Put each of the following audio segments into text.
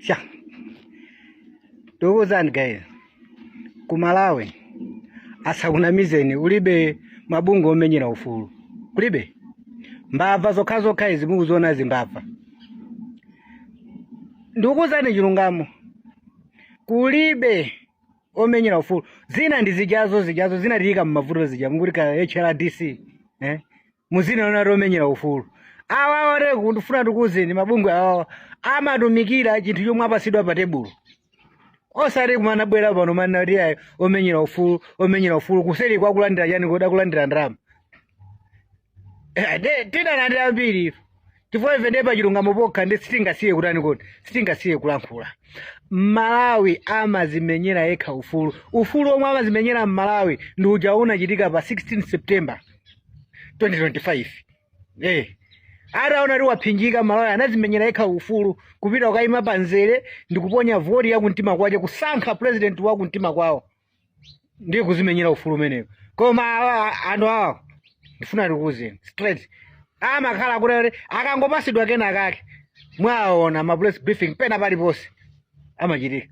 Sha. Ndokuzani guys. Kumalawi asakunamizeni ulibe mabungo omenyera ufulu. Kulibe. Mbava zokha izi mukuzona zimbava. Ndokuzani chilungamo. Kulibe omenyera ufulu. Zina ndizijazo zina lika mmavuto zija mungulika HRDC. Muzina ona romenyera ufulu. Awa ore kundifuna tukuzeni mabungo awa amadumikira chinthu chomwe apasidwa pa tebulo. Osari kumana bwera pano mana riya omenyera ufulu kuseri kwa kulandira yani koda kulandira ndrama. Tina nandira ambiri. Tifo ivende pa chilungamo pokha ndi sitingasiye kutani kodi. Sitingasiye kulankhula. Malawi amazimenyera yekha ufulu. Ufulu omwe amazimenyera Malawi ndi uja unachitika pa 16 September 2025. Araona ri waphinjika Malawi anazimenyera yekha ufulu kupita ukaima panzere ndikuponya voti ya kuntima kwaje kusankha president wa kuntima kwawo. Ndiye kuzimenyera ufulu meneko. Koma anthu awo ndifuna ndikuze straight. Amakhala kuti akangopasidwa kena kake. Mwaona ma press briefing pena pali pose. Amachitika.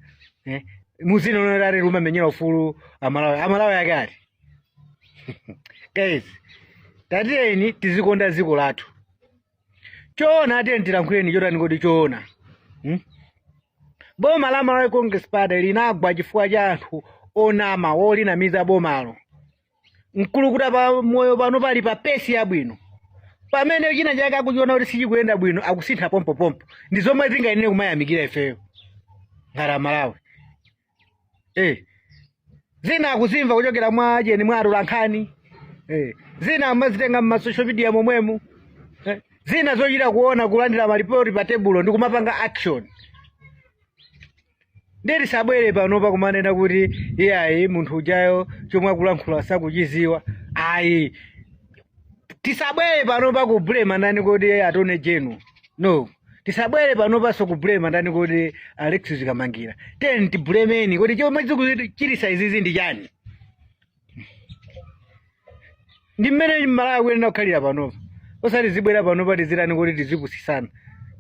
Muzino nonari rumamenyera ufulu Amalawi yakati. Guys, tatiyeni tizikonda dziko lathu. Choona ate ndilankhuleni chotani kodi choona. Boma la Malawi Congress Party linagwa chifukwa cha anthu onama olinamiza bomalo. Nkulukuta pa moyo pano pali pa pesi yabwino. Pamene china chake akuchiona kuti sichikuyenda bwino akusintha pompo. Ndi zomwe zingayenera kumayamikira ifeyo. Ngara Malawi. Zina akuzimva kuchokera mwa ajeni mwa atulankhani. Zina amazitenga mma social media momwemu. Zina zochita kuona kulandira malipoti pa tebulo ndi kumapanga action. Ndiri sabwere pano pa kumanena kuti iyayi munthu ujayo chomwe akulankhula sakuchiziwa. Ayi. Tisabwere pano pa kublame ndani kuti atone jenu. No. Tisabwere pano pa so kublame ndani kuti Alexis Kamangira. Teni tiblameni kuti chomwe chilisa izizi ndi chani. Ndi mmene Malawi kuyenera kukhalira pano. Osati zibwera pano pati zirani kuti tizipusisana.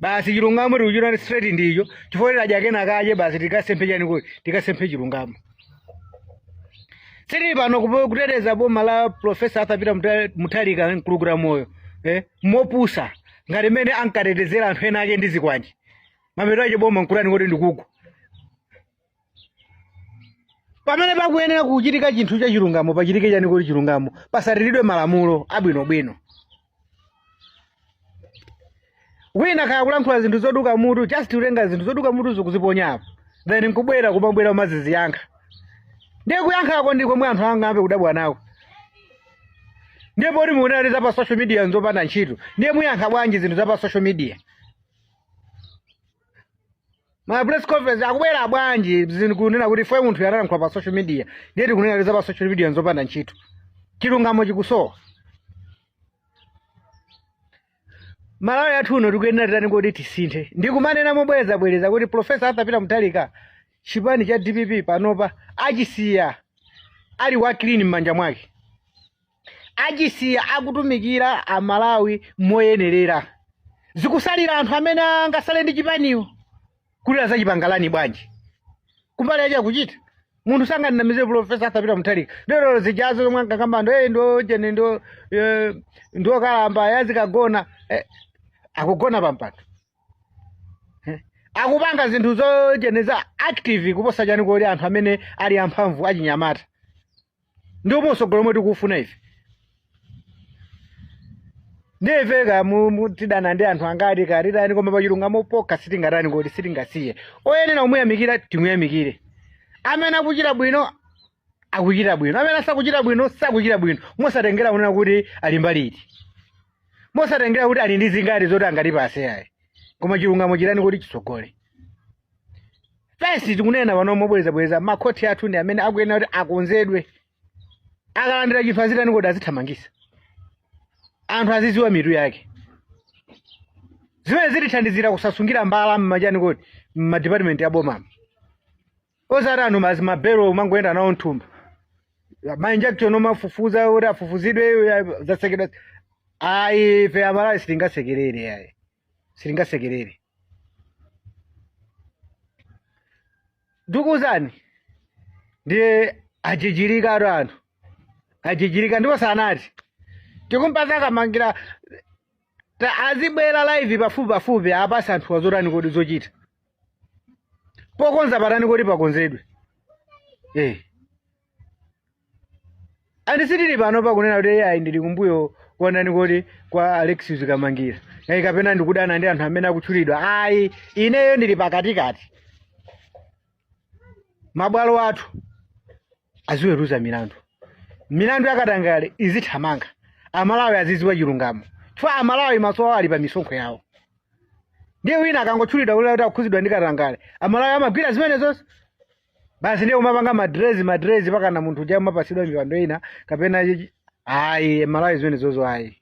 Basi chilungamo tikuchita straight ndicho. Chifukwa ajakena kaje basi tikasempe chani kuti tikasempe chilungamo. Siri pano kuteteza boma la Professor Arthur Mutharika nkulukura moyo. Mopusa. Ngati mene ankatetezera anthu ena ake ndizi kwanje. Mameto ache boma nkulani kuti ndikuku. Pamene pakuyenera kuchitika chinthu cha chilungamo pachitike chani kuti chilungamo. Pasatiridwe malamulo abwinobwino. Wina kaya kulankhula zinthu zoduka mutu, just ulenga zinthu zoduka mutu zokuziponya apo. Then nkubwera kumabwera umazizi yankha. Ndiye kuyankhako ndiko mwe anthu anga ambe kudabwa nawo. Ndiye poti muonera za pa social media nzopanda ntchito. Ndiye muyankha bwanji zinthu za pa social media. Ma press conference akubwera bwanji zinthu kunena kuti fwe munthu yanalankhula pa social media. Ndiye tikunena za pa social media nzopanda ntchito. Chilungamo chikusowa. Malawi athu uno tikuyenera tani kuti tisinthe. Ndikumanena mobwereza kuti Professor Arthur Mutharika chipani cha DPP panopa achisiya ali wakilini m'manja mwake. Achisiya akutumikira Amalawi moyenerera. Zikusalira anthu amene angasale ndi chipaniwo. Kulira za chipangalani bwanji. Kumbali acha kuchita. Munthu sanganamize Professor Arthur Mutharika. Lero zijazo zomwe ankakamba ndo jene ndo kalamba yazikagona. Akugona pampata. Akupanga zinthu zojeneza active kuposa chani kodi anthu amene ali amphamvu achinyamata. Ndipo mosogolo mwetu kufuna ife. Ndeveka mutidana ndi anthu angati karitani koma pachilungamo pokha sitingatani kodi sitingasiye. Oyenera kumuyamikira timuyamikire. Amene akuchita bwino akuchita bwino. Amene sakuchita bwino sakuchita bwino. Mosatengera kunena kuti ali mbaliti. Mosatengera kuti ali ndi zingati zoti angatipase ayi. Koma chilungamo chirani kuti chisogole. Fesi tikunena pano mobwereza makhoti athu ndi amene akuyenera kuti akonzedwe. Akalandira chinthu azitani kodi azithamangisa. Anthu aziziwa mitu yake. Zimene zitithandizira kusasungira mbala mmachani kodi m'madepartment ya boma. Osati anthu mabelo mangoyenda nawo nthumba. Ma-injection omafufuza kuti afufuzidwe zasekedwa. Ayi fe Amalawi sitingasekerere ayi. Sitingasekerere. Dukuzani ndiye ajijirika anthu ajijirika ndipo sanati tikumpasa kamangira azibwera live pafupi apasa anthu azotani kodi zochita pokonza patani kodi pakonzedwe andisitiri pano pakunena kuti ayi ndili kumbuyo kuonani kodi kwa Alexis Kamangira kapena ndikudana ndi anthu amene akutchulidwa ayi ineyo ndili pakatikati mabwalo athu aziweruza milandu yakatangale izithamanga amalawi aziziwa chilungamo chifukwa amalawi maso awo ali pa misonkho yawo ndiye wina akangotchulidwa kuti akukhuzidwa ndi katangale amalawi amagwira zimene zonse basi ndiye umapanga madrezi pakana munthu uja umapasidwa mipando ina kapena ayi malawi zimene zozo ayi